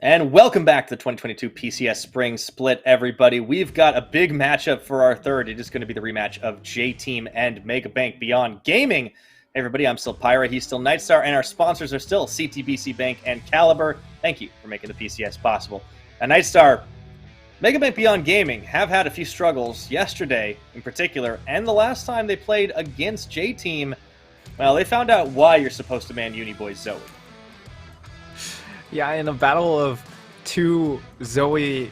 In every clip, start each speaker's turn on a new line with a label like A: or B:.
A: And welcome back to the 2022 PCS Spring Split, everybody. We've got a big matchup for our third. It is going to be the rematch of J-Team and Megabank Beyond Gaming. Hey everybody, I'm still Pyra, he's still Nightstar, and our sponsors are still CTBC Bank and Caliber. Thank you for making the PCS possible. And Nightstar, Megabank Beyond Gaming have had a few struggles yesterday in particular, and the last time they played against J-Team, well, they found out why you're supposed to man Uniboy Zoe.
B: Yeah, in a battle of two Zoe,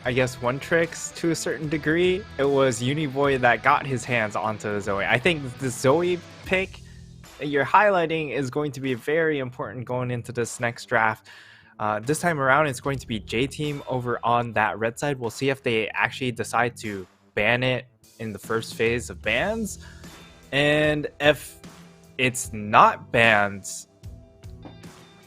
B: I guess, one-tricks to a certain degree, it was Uniboy that got his hands onto the Zoe. I think the Zoe pick you're highlighting is going to be very important going into this next draft. This time around, it's going to be J-Team over on that red side. We'll see if they actually decide to ban it in the first phase of bans. And if it's not banned,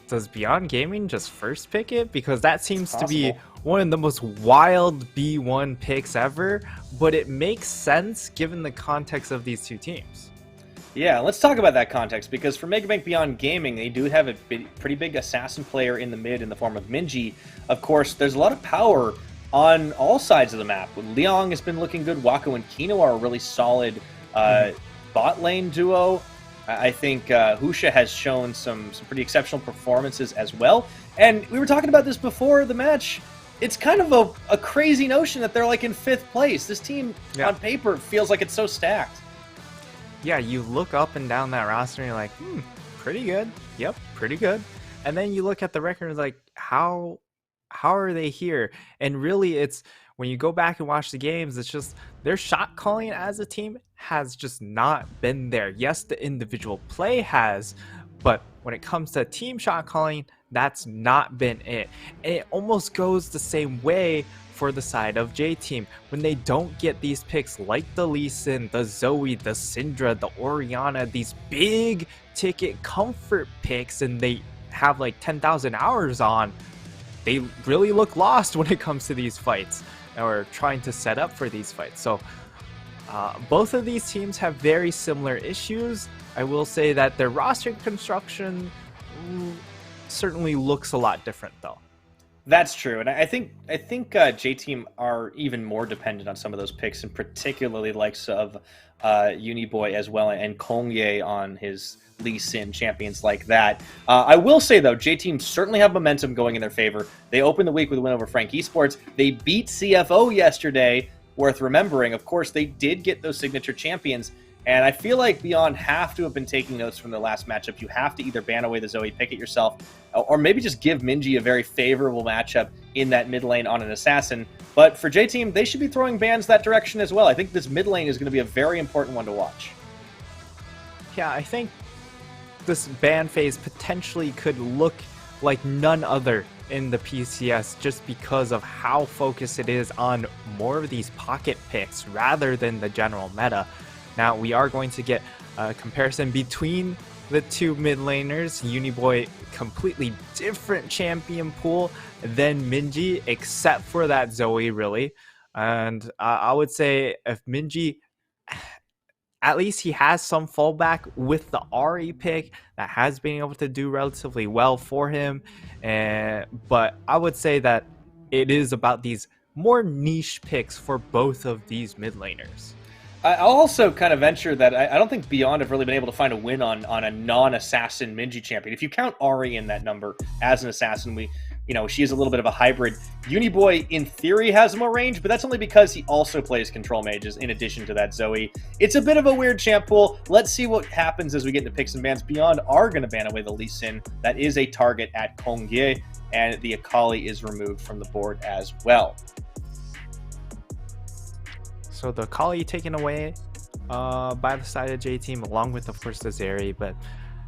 B: does Beyond Gaming just first pick it? Because that seems to be one of the most wild B1 picks ever, but it makes sense given the context of these two teams.
A: Yeah, let's talk about that context, because for Megabank Beyond Gaming, they do have a pretty big assassin player in the mid in the form of Minji. Of course, there's a lot of power on all sides of the map. Liang has been looking good. Wako and Kino are a really solid bot lane duo. I think Husha has shown some pretty exceptional performances as well. And we were talking about this before the match. It's kind of a crazy notion that they're like in 5th place. This team on paper feels like it's so stacked.
B: Yeah, you look up and down that roster and you're like, pretty good. Yep, pretty good. And then you look at the record and it's like, how are they here? And really, it's when you go back and watch the games, it's just their shot calling as a team has just not been there. Yes, the individual play has, but when it comes to team shot calling, that's not been it. And it almost goes the same way for the side of J-Team. When they don't get these picks like the Lee Sin, the Zoe, the Syndra, the Orianna, these big ticket comfort picks, and they have like 10,000 hours on, they really look lost when it comes to these fights or trying to set up for these fights. So both of these teams have very similar issues. I will say that their roster construction certainly looks a lot different though.
A: That's true, and I think J-Team are even more dependent on some of those picks, and particularly the likes of Uniboy as well, and Kongye on his Lee Sin, champions like that. I will say, though, J-Team certainly have momentum going in their favor. They opened the week with a win over Frank Esports. They beat CFO yesterday, worth remembering. Of course, they did get those signature champions, and I feel like Beyond have to have been taking notes from the last matchup. You have to either ban away the Zoe, pick it yourself, or maybe just give Minji a very favorable matchup in that mid lane on an assassin. But for J-Team, they should be throwing bans that direction as well. I think this mid lane is going to be a very important one to watch.
B: Yeah, I think this ban phase potentially could look like none other in the PCS just because of how focused it is on more of these pocket picks rather than the general meta. Now, we are going to get a comparison between the two mid laners. Uniboy, completely different champion pool than Minji, except for that Zoe, really. And I would say if Minji, at least he has some fallback with the Ari pick that has been able to do relatively well for him. But I would say that it is about these more niche picks for both of these mid laners.
A: I'll also kind of venture that I don't think Beyond have really been able to find a win on a non-assassin Minji champion. If you count Ari in that number as an assassin, she is a little bit of a hybrid. Uniboy, in theory, has more range, but that's only because he also plays control mages in addition to that Zoe. It's a bit of a weird champ pool. Let's see what happens as we get into picks and bans. Beyond are going to ban away the Lee Sin. That is a target at Kongye, and the Akali is removed from the board as well.
B: So the Akali taken away by the side of J Team, along with, of course, the Zeri. But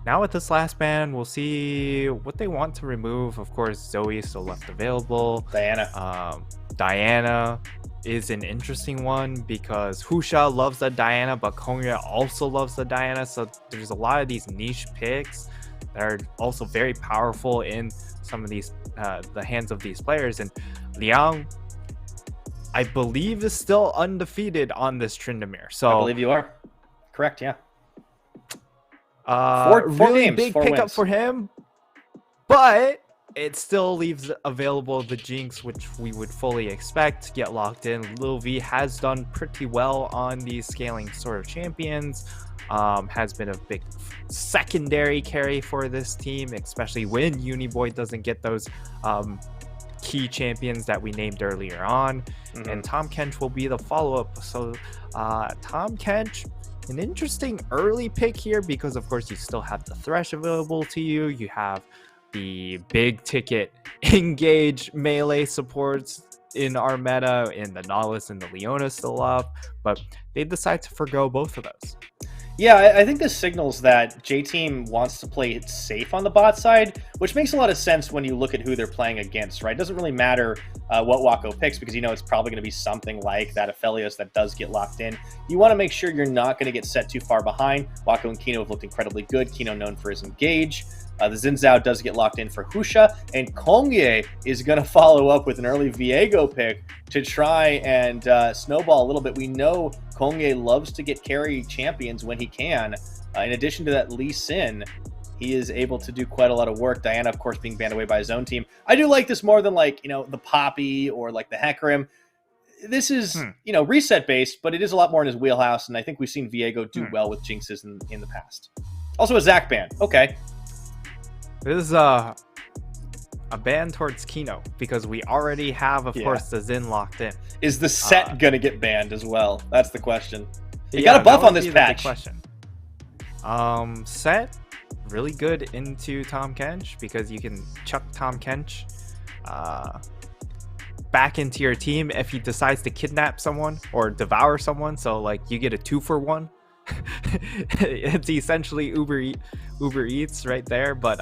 B: now with this last ban, we'll see what they want to remove. Of course, Zoe is still left available. Diana is an interesting one because Husha loves the Diana, but Kongya also loves the Diana. So there's a lot of these niche picks that are also very powerful in some of these the hands of these players. And Liang, I believe, is still undefeated on this Tryndamere. So
A: I believe you are correct. Yeah.
B: Four really
A: games,
B: big
A: 4
B: pickup
A: wins.
B: for him, but it still leaves available the Jinx, which we would fully expect to get locked in. Lil V has done pretty well on these scaling sort of champions. Has been a big secondary carry for this team, especially when Uniboy doesn't get those key champions that we named earlier on. And Tom Kench will be the follow-up. So Tom Kench, an interesting early pick here because of course you still have the Thresh available to you. You have the big ticket engage melee supports in our meta, and the Nautilus and the Leona still up, but they decide to forgo both of those.
A: Yeah, I think this signals that J-Team wants to play it safe on the bot side, which makes a lot of sense when you look at who they're playing against, right? It doesn't really matter what Wako picks because you know it's probably going to be something like that Aphelios that does get locked in. You want to make sure you're not going to get set too far behind. Wako and Kino have looked incredibly good. Kino known for his engage. The Xin Zhao does get locked in for Husha, and Kongye is going to follow up with an early Viego pick to try and snowball a little bit. We know Kongye loves to get carry champions when he can. In addition to that Lee Sin, he is able to do quite a lot of work. Diana, of course, being banned away by his own team. I do like this more than like, you know, the Poppy or like the Hecarim. This is, you know, reset based, but it is a lot more in his wheelhouse, and I think we've seen Viego do well with Jinxes in the past. Also a Zac ban. Okay.
B: This is a ban towards Kino because we already have, of course, the Xin locked in.
A: Is the set gonna get banned as well? That's the question. You got a buff on this patch.
B: Question. Set really good into Tom Kench because you can chuck Tom Kench back into your team if he decides to kidnap someone or devour someone. So like you get a 2-for-1. It's essentially Uber Eats right there, but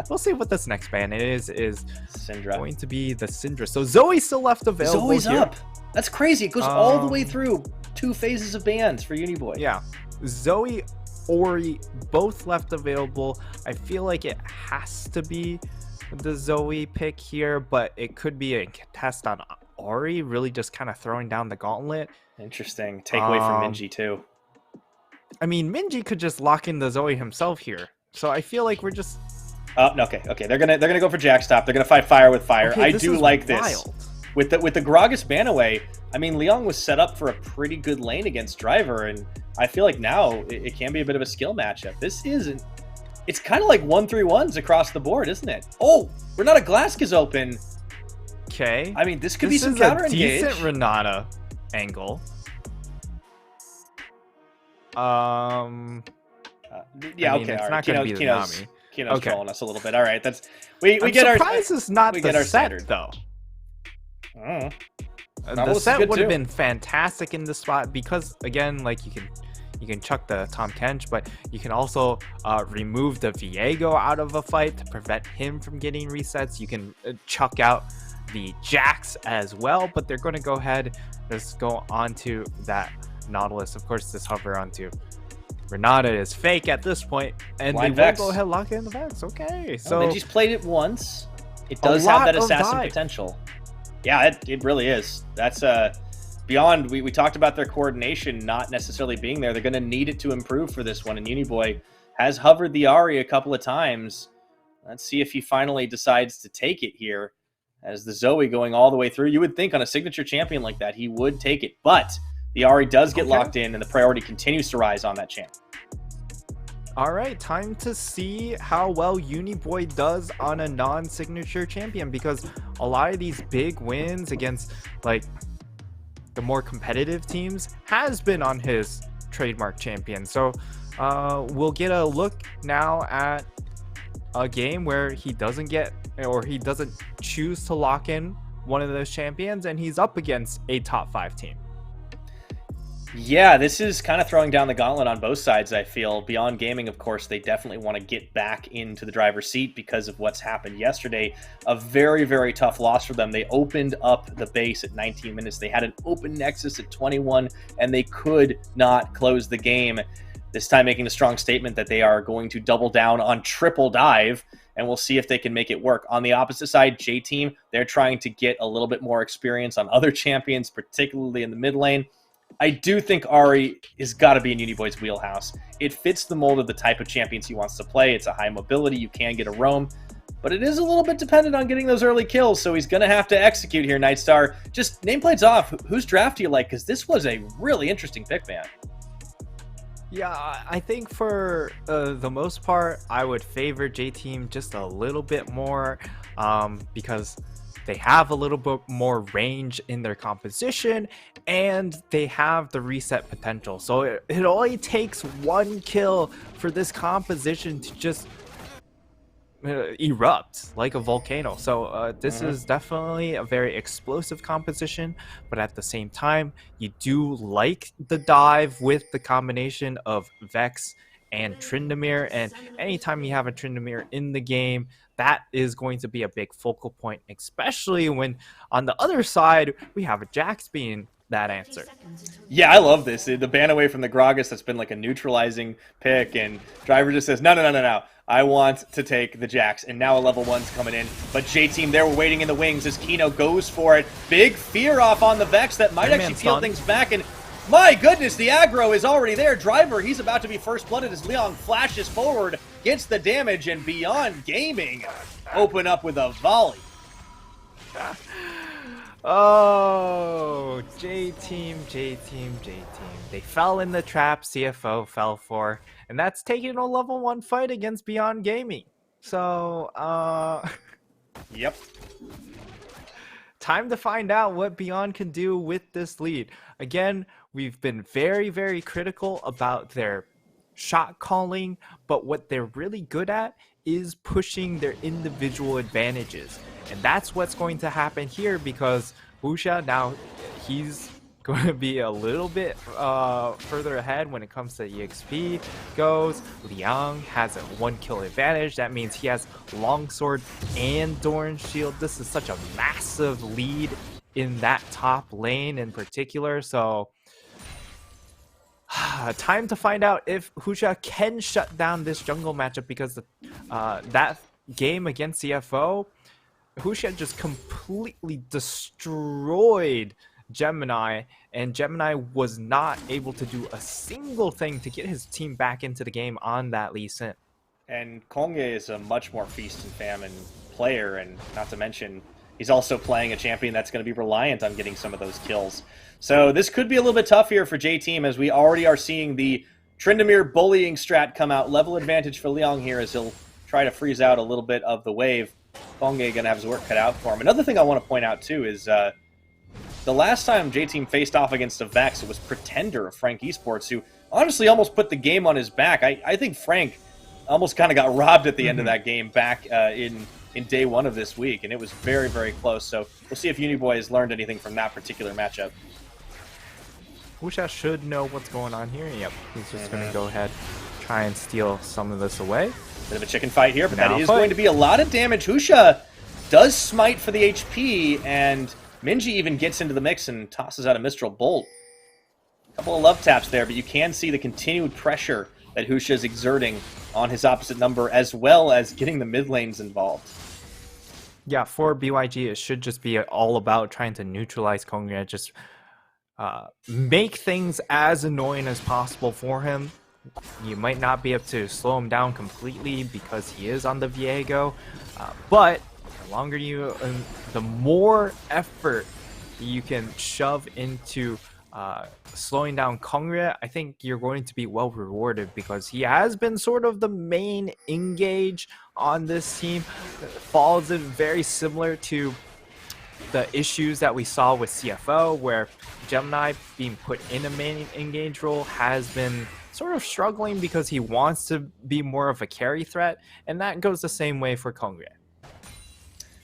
B: we'll see what this next ban is
A: Syndra.
B: Going to be the Syndra. So Zoe's still left available.
A: Zoe's
B: here.
A: up. That's crazy. It goes all the way through 2 phases of bans for Uniboy.
B: Yeah, Zoe, Ori, both left available. I feel like it has to be the Zoe pick here, but it could be a test on Ori, really just kind of throwing down the gauntlet.
A: Interesting takeaway from Minji too.
B: I mean, Minji could just lock in the Zoe himself here. So I feel like we're just...
A: Oh, no, okay. They're gonna go for Jackstop. They're gonna fight fire with fire.
B: Okay,
A: I do like
B: wild.
A: this. With the Gragas ban away, I mean, Leong was set up for a pretty good lane against Driver, and I feel like now it can be a bit of a skill matchup. This isn't... It's kind of like 1-3-1s across the board, isn't it? Oh, Renata Glask is open.
B: Okay.
A: I mean, this could be some counter engage.
B: Decent Renata angle.
A: Yeah,
B: I mean,
A: okay.
B: It's
A: All right.
B: not going to be the Nami.
A: Kino's
B: Okay.
A: trolling us a little bit. All right, that's we
B: I'm
A: get our.
B: Surprised it's not
A: we
B: the
A: get our
B: set
A: standard.
B: though.
A: Oh.
B: The
A: Nautilus is
B: set
A: good
B: would have
A: too.
B: been fantastic in this spot because again, like you can chuck the Tom Kench, but you can also remove the Viego out of a fight to prevent him from getting resets. You can chuck out the Jax as well, but they're going to go ahead just go onto that Nautilus. Of course, this hover onto Renata is fake at this point, and
A: Blind
B: they will
A: Vex.
B: go ahead lock in the Vex. Okay,
A: So
B: so
A: Minji's played it once. It
B: A
A: does have
B: lot
A: that
B: of
A: assassin
B: dive.
A: potential. Yeah, it really is. That's beyond. We talked about their coordination not necessarily being there. They're going to need it to improve for this one. And Uniboy has hovered the Ari a couple of times. Let's see if he finally decides to take it here. As the Zoe going all the way through, you would think on a signature champion like that he would take it, but the Ari does get locked in, and the priority continues to rise on that champ.
B: all right, time to see how well Uniboy does on a non-signature champion, because a lot of these big wins against like the more competitive teams has been on his trademark champion. So we'll get a look now at a game where he doesn't get, or he doesn't choose to lock in one of those champions, and he's up against a top 5 team.
A: Yeah, this is kind of throwing down the gauntlet on both sides, I feel. Beyond Gaming, of course, they definitely want to get back into the driver's seat because of what's happened yesterday. A very, very tough loss for them. They opened up the base at 19 minutes. They had an open nexus at 21, and they could not close the game. This time making a strong statement that they are going to double down on triple dive, and we'll see if they can make it work. On the opposite side, J-Team, they're trying to get a little bit more experience on other champions, particularly in the mid lane. I do think Ari has got to be in Uniboy's wheelhouse. It fits the mold of the type of champions he wants to play. It's a high mobility. You can get a roam, but it is a little bit dependent on getting those early kills, so he's going to have to execute here, Nightstar. Just nameplates off. Whose draft do you like? Because this was a really interesting pick, man.
B: Yeah, I think for the most part, I would favor J-Team just a little bit more because they have a little bit more range in their composition and they have the reset potential. So it only takes one kill for this composition to just erupt like a volcano. So this is definitely a very explosive composition, but at the same time, you do like the dive with the combination of Vex and Tryndamere, and anytime you have a Tryndamere in the game, that is going to be a big focal point, especially when on the other side we have a Jax being that answer.
A: Yeah, I love this. The ban away from the Gragas that's been like a neutralizing pick, and Driver just says, no. I want to take the Jax, and now a level 1's coming in. But J-Team, they're waiting in the wings as Kino goes for it. Big fear off on the Vex that might actually peel things back, and my goodness, the aggro is already there. Driver, he's about to be first blooded as Leon flashes forward, gets the damage, and Beyond Gaming open up with a volley.
B: Oh, J-Team. They fell in the trap CFO fell for, and that's taking a level 1 fight against Beyond Gaming. So,
A: Yep.
B: time to find out what Beyond can do with this lead. Again, we've been very, very critical about their shot calling, but what they're really good at is pushing their individual advantages. And that's what's going to happen here because Husha, now he's going to be a little bit further ahead when it comes to EXP goes. Liang has a 1 kill advantage. That means he has Longsword and Doran Shield. This is such a massive lead in that top lane in particular. So time to find out if Husha can shut down this jungle matchup because that game against CFO, Husha just completely destroyed Gemini, and Gemini was not able to do a single thing to get his team back into the game on that Lee Sin.
A: And Kongye is a much more feast and famine player, and not to mention, he's also playing a champion that's going to be reliant on getting some of those kills. So this could be a little bit tough here for J-Team, as we already are seeing the Tryndamere bullying strat come out. Level advantage for Liang here as he'll try to freeze out a little bit of the wave. Kongye going to have his work cut out for him. Another thing I want to point out, too, is the last time J-Team faced off against a Vex, it was Pretender of Frank Esports, who honestly almost put the game on his back. I think Frank almost kind of got robbed at the end of that game back in day 1 of this week, and it was very, very close. So we'll see if Uniboy has learned anything from that particular matchup.
B: Husha should know what's going on here. Yep, he's just going to go ahead, try and steal some of this away.
A: Bit of a chicken fight here, but that is going to be a lot of damage. Husha does smite for the HP, and Minji even gets into the mix and tosses out a Mistral Bolt. A couple of love taps there, but you can see the continued pressure that Husha is exerting on his opposite number, as well as getting the mid lanes involved.
B: Yeah, for BYG, it should just be all about trying to neutralize Kongya, just make things as annoying as possible for him. You might not be able to slow him down completely because he is on the Viego, but the longer you, the more effort you can shove into slowing down Kongre, I think you're going to be well rewarded because he has been sort of the main engage on this team. Falls in very similar to the issues that we saw with CFO, where Gemini being put in a main engage role has been sort of struggling because he wants to be more of a carry threat, and that goes the same way for Kongre.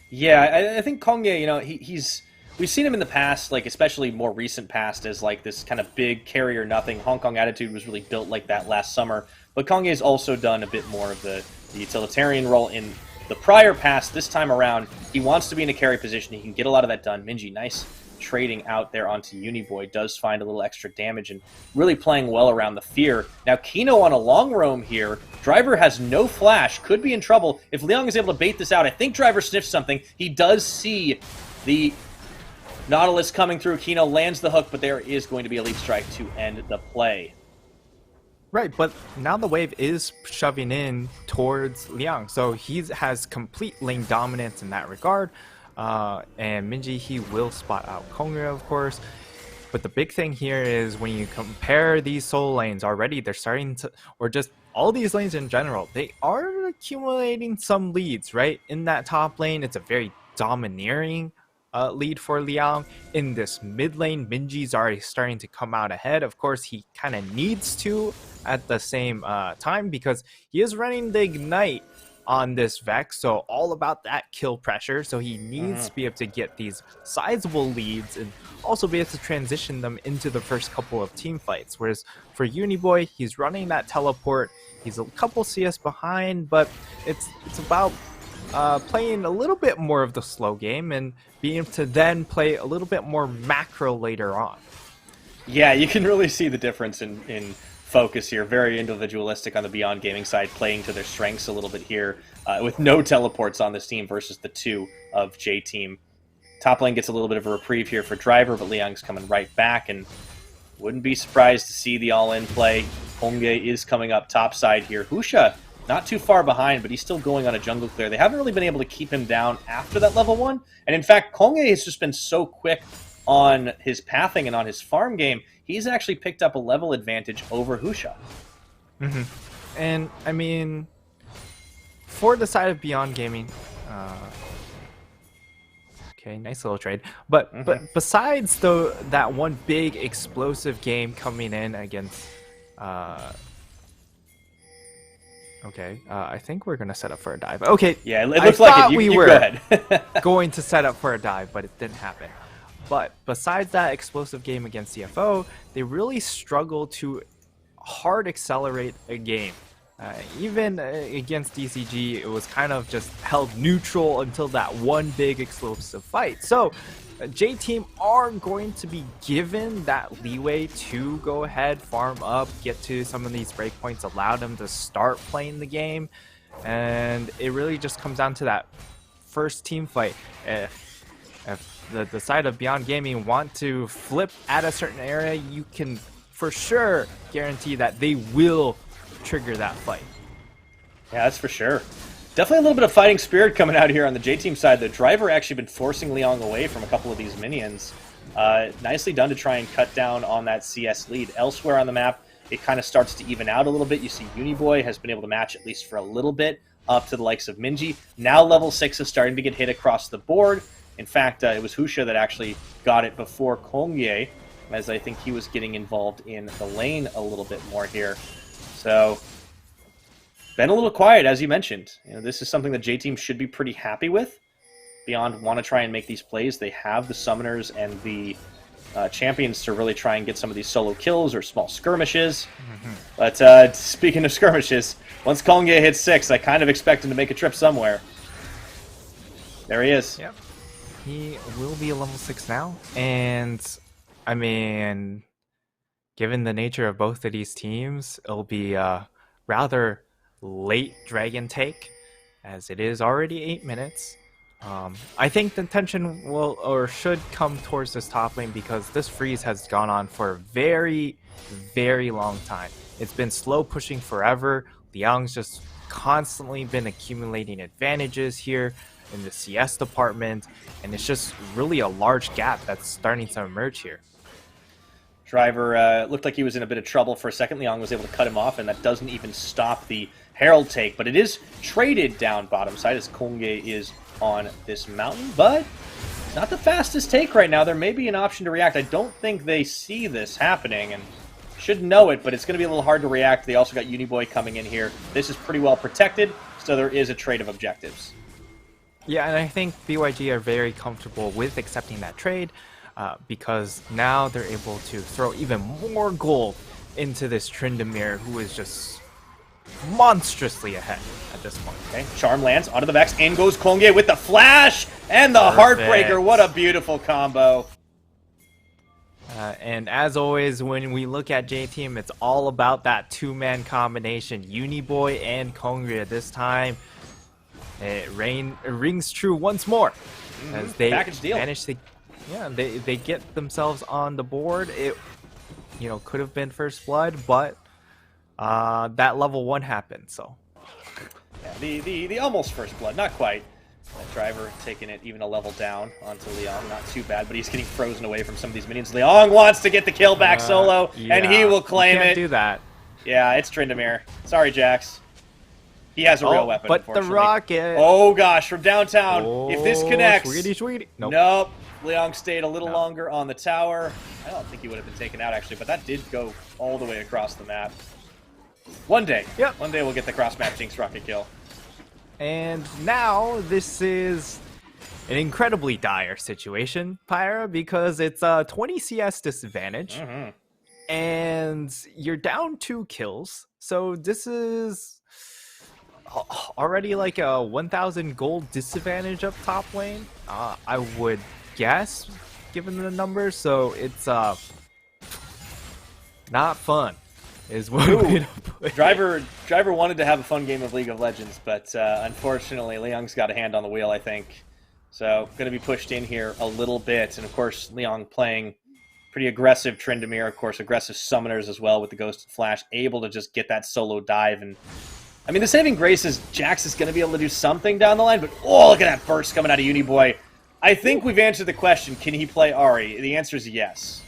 A: Yeah, I think Kongye, you know, he's we've seen him in the past, like especially more recent past, as like this kind of big carrier nothing. Hong Kong attitude was really built like that last summer. But Kongye's also done a bit more of the utilitarian role in the prior past. This time around, he wants to be in a carry position. He can get a lot of that done. Minji, nice trading out there onto Uniboy, does find a little extra damage and really playing well around the fear. Now Kino on a long roam here. Driver has no flash, could be in trouble. If Liang is able to bait this out, I think Driver sniffs something. He does see the Nautilus coming through. Kino lands the hook, but there is going to be a leap strike to end the play.
B: Right, but now the wave is shoving in towards Liang, so he has complete lane dominance in that regard. And Minji, he will spot out Kongre, of course. But the big thing here is when you compare these solo lanes already, they're starting to, or just all these lanes in general, they are accumulating some leads, right? In that top lane, it's a very domineering lead for Liang. In this mid lane, Minji's already starting to come out ahead. Of course, he kind of needs to at the same time because he is running the Ignite on this Vex, so all about that kill pressure. So he needs to be able to get these sizable leads and also be able to transition them into the first couple of team fights. Whereas for Uniboy, he's running that teleport. He's a couple CS behind, but it's about playing a little bit more of the slow game and being able to then play a little bit more macro later on.
A: Yeah, you can really see the difference in focus here. Very individualistic on the Beyond Gaming side, playing to their strengths a little bit here, with no teleports on this team versus the two of J-Team. Top lane gets a little bit of a reprieve here for Driver, but Liang's coming right back, and wouldn't be surprised to see the all-in play. Hongye is coming up top side here. Husha not too far behind, but he's still going on a jungle clear. They haven't really been able to keep him down after that level 1, and in fact, Hongye has just been so quick on his pathing and on his farm game, he's actually picked up a level advantage over Husha.
B: And, I mean, for the side of Beyond Gaming, okay, nice little trade. But besides that one big explosive game coming in against... I think we're going to set up for a dive. Okay,
A: yeah, it looks like it. You
B: were
A: go ahead.
B: going to set up for a dive, but it didn't happen. But besides that explosive game against CFO, they really struggle to hard accelerate a game. Even against DCG, it was kind of just held neutral until that one big explosive fight. So J-Team are going to be given that leeway to go ahead, farm up, get to some of these breakpoints, allow them to start playing the game. And it really just comes down to that first team fight. If the side of Beyond Gaming want to flip at a certain area, you can for sure guarantee that they will trigger that fight.
A: Yeah, that's for sure. Definitely a little bit of fighting spirit coming out here on the J-Team side. The Driver actually been forcing Liang away from a couple of these minions. Nicely done to try and cut down on that CS lead. Elsewhere on the map, it kind of starts to even out a little bit. You see Uniboy has been able to match at least for a little bit up to the likes of Minji. Now level 6 is starting to get hit across the board. In fact, it was Husha that actually got it before Kongye, as I think he was getting involved in the lane a little bit more here. So, been a little quiet, as you mentioned. You know, this is something that J-Team should be pretty happy with. Beyond want to try and make these plays. They have the summoners and the champions to really try and get some of these solo kills or small skirmishes. But speaking of skirmishes, once Kongye hits 6, I kind of expect him to make a trip somewhere. There he is.
B: Yep. He will be a level 6 now, and I mean, given the nature of both of these teams, it'll be a rather late dragon take, as it is already 8 minutes. I think the tension will or should come towards this top lane because this freeze has gone on for a very, very long time. It's been slow pushing forever. Liang's just constantly been accumulating advantages here in the CS department, and it's just really a large gap that's starting to emerge here.
A: Driver looked like he was in a bit of trouble for a second. Liang was able to cut him off, and that doesn't even stop the Herald take, but it is traded down bottom side as Kongye is on this mountain, but not the fastest take right now. There may be an option to react. I don't think they see this happening, and should know it, but it's going to be a little hard to react. They also got Uniboy coming in here. This is pretty well protected, so there is a trade of objectives.
B: Yeah, and I think BYG are very comfortable with accepting that trade because now they're able to throw even more gold into this Tryndamere, who is just monstrously ahead at this point.
A: Okay, Charm lands onto the Vex. In goes Kongye with the flash and the
B: Perfect.
A: Heartbreaker. What a beautiful combo.
B: And as always, when we look at J-Team, it's all about that two-man combination, Uniboy and Kongria. This time, it rings true once more as they manage to, yeah, they get themselves on the board. It, you know, could have been first blood, but that level 1 happened. So,
A: yeah, the almost first blood, not quite. That driver taking it even a level down onto Liang. Not too bad, but he's getting frozen away from some of these minions. Liang wants to get the kill back solo,
B: yeah,
A: and he will claim
B: can't
A: it.
B: Do that.
A: Yeah, it's Tryndamere. Sorry, Jax. He has a real weapon,
B: but the rocket.
A: Oh, gosh, from downtown. If this connects.
B: Sweetie.
A: Nope. Liang stayed a little longer on the tower. I don't think he would have been taken out, actually, but that did go all the way across the map. One day.
B: Yep.
A: One day we'll get the cross-map Jinx rocket kill.
B: And now this is an incredibly dire situation, Pyra, because it's a 20 CS disadvantage, and you're down 2 kills. So this is already like a 1,000 gold disadvantage up top lane, I would guess, given the numbers. So it's not fun. Is what
A: Driver wanted to have a fun game of League of Legends, but unfortunately, Liang's got a hand on the wheel, I think. So, going to be pushed in here a little bit. And, of course, Liang playing pretty aggressive Tryndamere, of course, aggressive summoners as well with the Ghost and Flash, able to just get that solo dive. And I mean, the saving grace is Jax is going to be able to do something down the line, but oh, look at that burst coming out of Uniboy. I think we've answered the question, can he play Ahri? The answer is yes.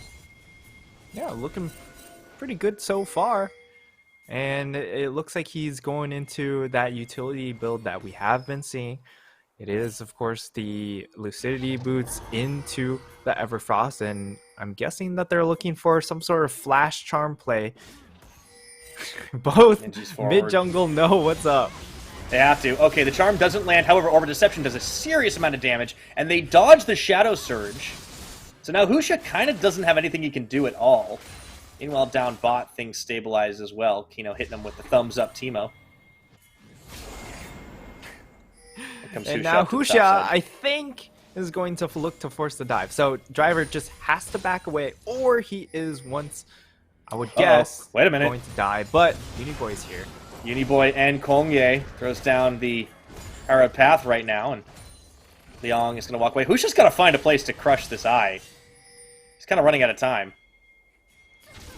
B: Yeah, looking pretty good so far, and it looks like he's going into that utility build that we have been seeing. It is, of course, the Lucidity boots into the Everfrost, and I'm guessing that they're looking for some sort of flash charm play. Both mid-jungle know what's up.
A: They have to. Okay, the charm doesn't land, however, Orb of Deception does a serious amount of damage, and they dodge the Shadow Surge. So now Husha kind of doesn't have anything he can do at all. Meanwhile, down bot, things stabilize as well. Kino hitting him with the thumbs up Teemo.
B: And now Husha, I think, is going to look to force the dive. So driver just has to back away, or he is once, I would guess,
A: wait a minute,
B: going to die. But Uniboy is here.
A: Uniboy and Kongye throws down the Arrow Path right now, and Liang is going to walk away. Husha's got to find a place to crush this eye. He's kind of running out of time.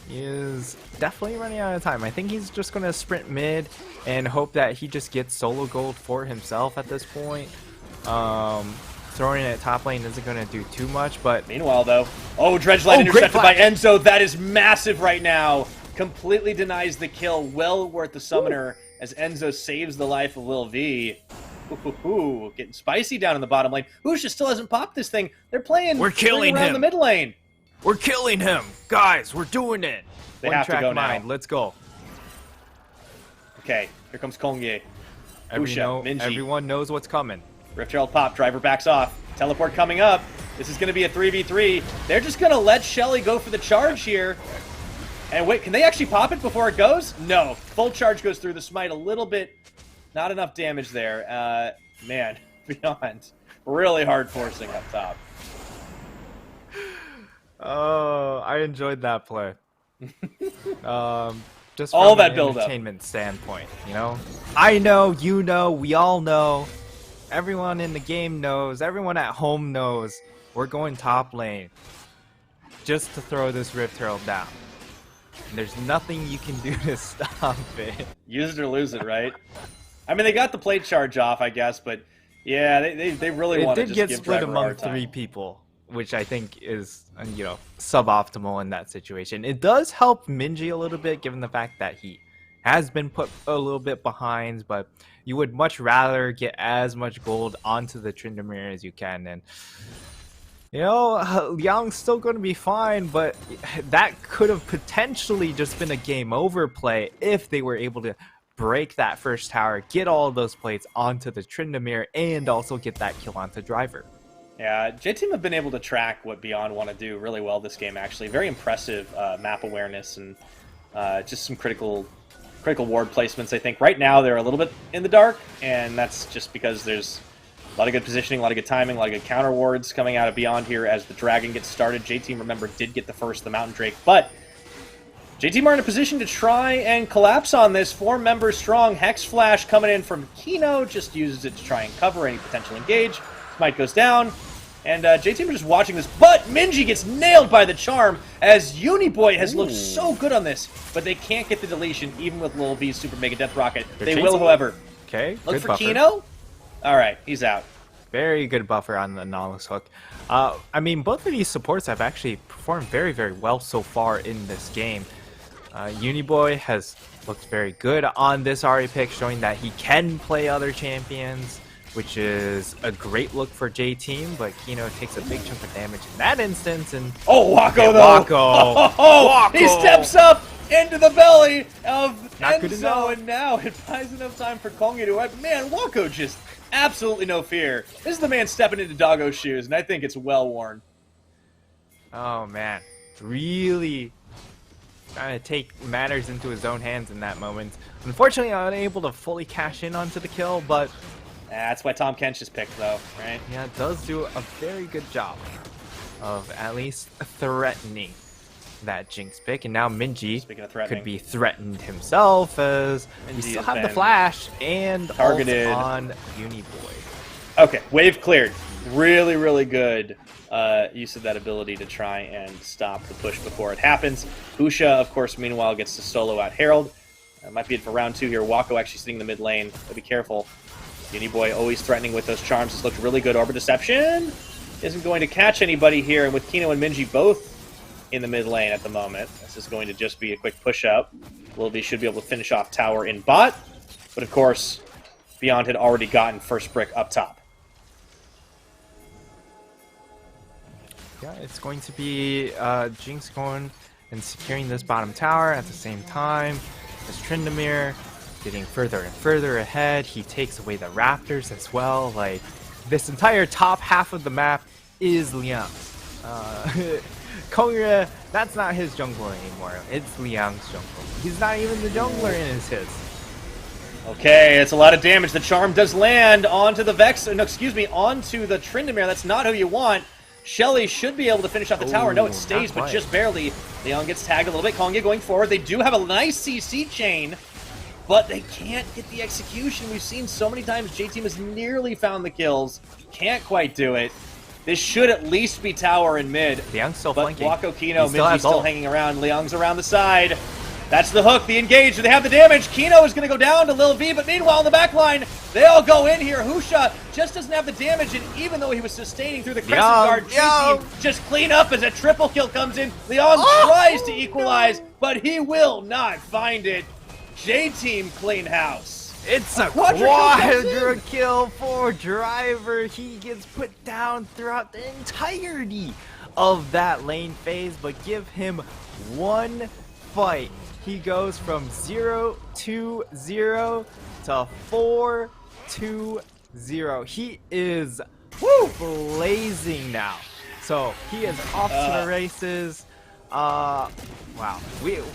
B: He is definitely running out of time. I think he's just going to sprint mid and hope that he just gets solo gold for himself at this point. Throwing it at top lane isn't going to do too much, but...
A: Meanwhile, though... Oh, Dredgeline intercepted by Enzo. That is massive right now. Completely denies the kill. Well worth the summoner as Enzo saves the life of Lil V. Ooh, getting spicy down in the bottom lane. Husha still hasn't popped this thing. They're playing around the mid lane.
B: We're killing him! Guys, we're doing it!
A: They have to go now.
B: Let's go.
A: Okay, here comes Kongye. Husha, Minji.
B: Everyone knows what's coming.
A: Rift Herald pop, driver backs off. Teleport coming up. This is going to be a 3v3. They're just going to let Shelly go for the charge here. And wait, can they actually pop it before it goes? No. Full charge goes through the smite a little bit. Not enough damage there. Man, beyond. Really hard forcing up top.
B: Oh, I enjoyed that play. Just from
A: all that
B: an
A: build
B: entertainment standpoint, you know? I know, you know, we all know. Everyone in the game knows. Everyone at home knows. We're going top lane just to throw this Rift Herald down. And there's nothing you can do to stop it.
A: Use it or lose it, right? I mean, they got the plate charge off, I guess, but yeah, they really want to just give Driver a hard time.
B: It did get split among 3 people, which I think is, you know, suboptimal in that situation. It does help Minji a little bit, given the fact that he has been put a little bit behind, but you would much rather get as much gold onto the Tryndamere as you can. And, you know, Liang's still going to be fine, but that could have potentially just been a game over play if they were able to break that first tower, get all of those plates onto the Tryndamere, and also get that kill onto Driver.
A: Yeah, J-Team have been able to track what Beyond want to do really well this game, actually. Very impressive map awareness and just some critical ward placements, I think. Right now, they're a little bit in the dark, and that's just because there's a lot of good positioning, a lot of good timing, a lot of good counter wards coming out of Beyond here as the Dragon gets started. J-Team, remember, did get the first, the Mountain Drake, but J-Team are in a position to try and collapse on this. 4 members strong. Hex Flash coming in from Kino, just uses it to try and cover any potential engage. Smite goes down, and J-Team are just watching this, but Minji gets nailed by the charm as Uniboy has looked so good on this, but they can't get the deletion even with Lil V's Super Mega Death Rocket. They will, however.
B: Okay,
A: look for
B: buffer.
A: Kino. All right, he's out.
B: Very good buffer on the Nautilus hook. I mean, both of these supports have actually performed very, very well so far in this game. Uniboy has looked very good on this Ahri pick, showing that he can play other champions, which is a great look for J-Team, but Kino takes a big chunk of damage in that instance. And
A: Wako, though!
B: Wako!
A: He steps up into the belly of
B: Not good enough.
A: Enzo, and now it buys enough time for Kongi to wipe. Man, Wako just absolutely no fear. This is the man stepping into Doggo's shoes, and I think it's well worn.
B: Oh, man. Really trying to take matters into his own hands in that moment. Unfortunately, unable to fully cash in onto the kill, but
A: That's why Tom Kench is picked, though, right?
B: yeah, it does do a very good job of at least threatening that Jinx pick. And now Minji could be threatened himself, as we still have the flash and
A: targeted
B: on Uniboy.
A: Okay, wave cleared. Really, really good use of that ability to try and stop the push before it happens. Husha, of course, meanwhile, gets to solo out Herald. Might be it for round 2 here. Wako actually sitting in the mid lane. But be careful. Uniboy always threatening with those charms. This looked really good. Orbit Deception isn't going to catch anybody here. And with Kino and Minji both in the mid lane at the moment, this is going to just be a quick push-up. Lil V should be able to finish off tower in bot. But of course, Beyond had already gotten first brick up top.
B: Yeah, it's going to be Jinx going and securing this bottom tower at the same time as Tryndamere getting further and further ahead. He takes away the Raptors as well. Like, this entire top half of the map is Liang. Kongra, that's not his jungler anymore. It's Liang's jungler. He's not even the jungler in his.
A: Okay, it's a lot of damage. The charm does land onto the Vex. No, excuse me, onto the Tryndamere. That's not who you want. Shelly should be able to finish off the tower. No, it stays, but just barely. Leon gets tagged a little bit. Konga going forward. They do have a nice CC chain, but they can't get the execution. We've seen so many times J-Team has nearly found the kills. Can't quite do it. This should at least be tower and mid.
B: Liang's still
A: but
B: flanking.
A: Wako, Kino, Minji still hanging around. Liang's around the side. That's the hook, the engage. They have the damage. Kino is going to go down to Lil V, but meanwhile in the back line, they all go in here. Husha just doesn't have the damage, and even though he was sustaining through the Crescent Guard, J-Team just clean up as a triple kill comes in. Leon tries to equalize, but he will not find it. J-Team clean house.
B: It's a quadra kill for Driver. He gets put down throughout the entirety of that lane phase, but give him one fight. He goes from 0-0 to 4-2-0. He is blazing now. So he is off to the races. Wow.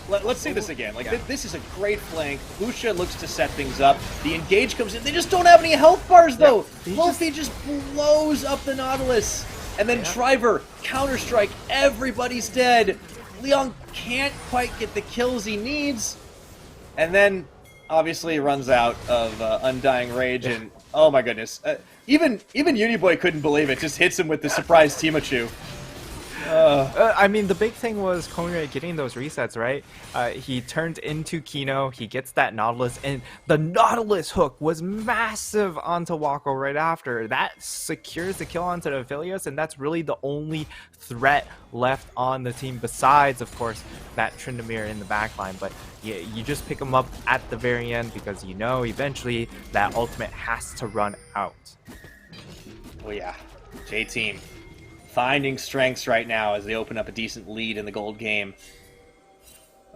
A: Let's see this again. Like this is a great flank. Husha looks to set things up. The engage comes in. They just don't have any health bars though. Wolfie just blows up the Nautilus. And then Driver, Counter-Strike, everybody's dead. Leon can't quite get the kills he needs. And then, obviously, runs out of Undying Rage. And, oh my goodness. Even Uniboy couldn't believe it. Just hits him with the surprise Timachu.
B: I mean, the big thing was Kongra getting those resets, right? He turns into Kino, he gets that Nautilus, and the Nautilus hook was massive onto Wako right after. That secures the kill onto the Aphelios, and that's really the only threat left on the team, besides, of course, that Tryndamere in the backline. But you just pick him up at the very end because you know eventually that ultimate has to run out.
A: Oh yeah, J-Team finding strengths right now as they open up a decent lead in the gold game.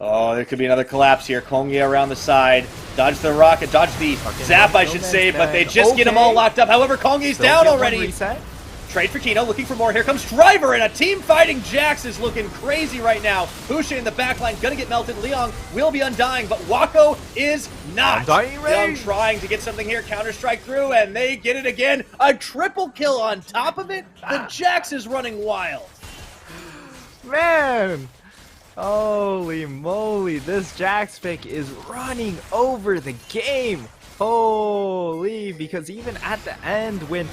A: Oh, there could be another collapse here. Kongia around the side. Dodge the rocket, dodge the zap, I should say, but they just get them all locked up. However, Kongye's down already.
B: Reset.
A: Trade for Kino, looking for more. Here comes Driver, and a team fighting Jax is looking crazy right now. Husha in the backline, gonna get melted. Liang will be undying, but Wako is not. Liang trying to get something here, counter-strike through, and they get it again. A triple kill on top of it. The Jax is running wild.
B: Man, holy moly, this Jax pick is running over the game. Holy, because even at the end when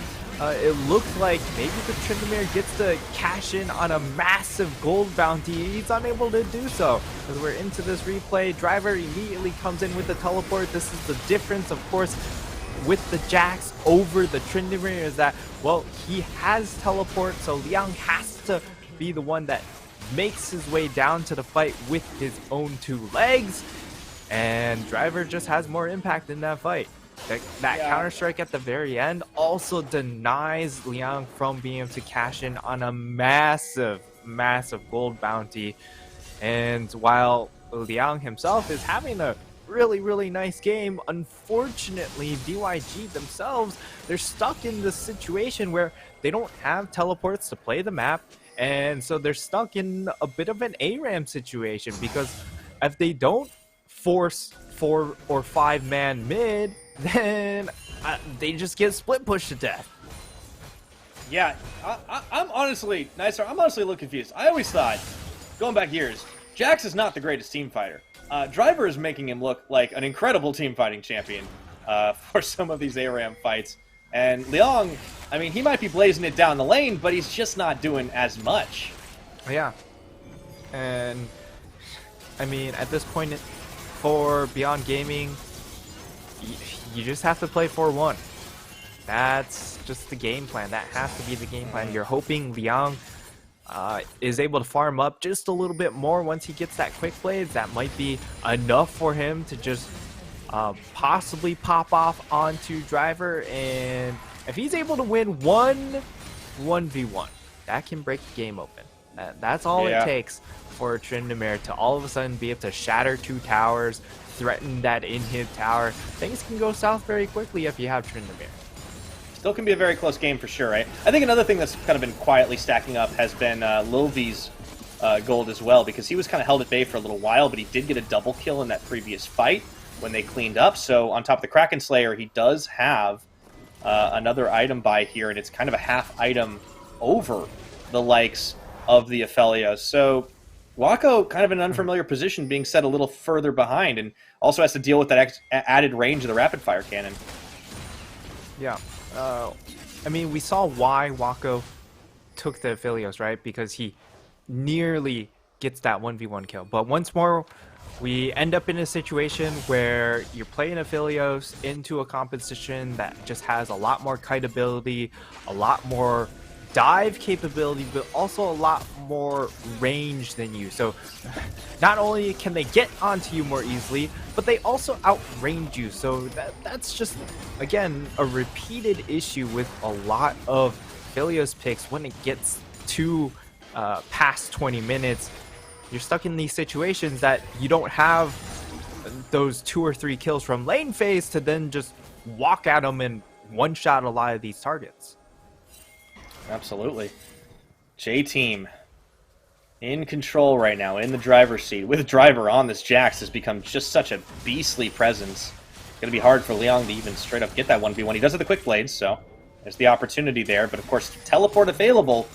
B: it looked like maybe the Tryndamere gets to cash in on a massive gold bounty, he's unable to do so. As we're into this replay, Driver immediately comes in with the teleport. This is the difference, of course, with the Jax over the Tryndamere, is that, well, he has teleport, so Liang has to be the one that makes his way down to the fight with his own 2 legs, and Driver just has more impact in that fight. That counter-strike at the very end also denies Liang from being able to cash in on a massive gold bounty. And while Liang himself is having a really nice game, unfortunately BYG themselves, they're stuck in this situation where they don't have teleports to play the map, and so they're stuck in a bit of an ARAM situation, because if they don't force 4 or 5 man mid, then they just get split pushed to death.
A: Yeah, I'm honestly, Nicer, I'm honestly a little confused. I always thought, going back years, Jax is not the greatest team fighter. Driver is making him look like an incredible team fighting champion for some of these ARAM fights. And Liang, I mean, he might be blazing it down the lane, but he's just not doing as much.
B: Yeah. And, I mean, at this point, for Beyond Gaming, you just have to play 4-1. That's just the game plan. That has to be the game plan. You're hoping Liang is able to farm up just a little bit more once he gets that quick blades. That might be enough for him to just possibly pop off onto Driver, and if he's able to win 1v1, that can break the game open. That's all it takes for Tryndamere to all of a sudden be able to shatter 2 towers, threaten that in-hit tower. Things can go south very quickly if you have Tryndamere.
A: Still can be a very close game for sure, right? I think another thing that's kind of been quietly stacking up has been Lilvy's gold as well, because he was kind of held at bay for a little while, but he did get a double kill in that previous fight when they cleaned up. So on top of the Kraken Slayer, he does have another item buy here, and it's kind of a half item over the likes of the Aphelios. So Wako kind of in an unfamiliar position, being set a little further behind, and also has to deal with that added range of the rapid fire cannon.
B: Yeah. I mean, we saw why Wako took the Aphelios, right? Because he nearly gets that 1v1 kill. But once more, we end up in a situation where you're playing Aphelios into a composition that just has a lot more kite ability, a lot more dive capability, but also a lot more range than you. So not only can they get onto you more easily, but they also outrange you. So that's just, again, a repeated issue with a lot of Aphelios picks. When it gets to past 20 minutes, you're stuck in these situations that you don't have those 2 or 3 kills from lane phase to then just walk at them and one-shot a lot of these targets.
A: Absolutely. J-Team in control right now, in the driver's seat. With Driver on this Jax has become just such a beastly presence. It's going to be hard for Liang to even straight up get that 1v1. He does have the quick blades, so there's the opportunity there. But of course, teleport available.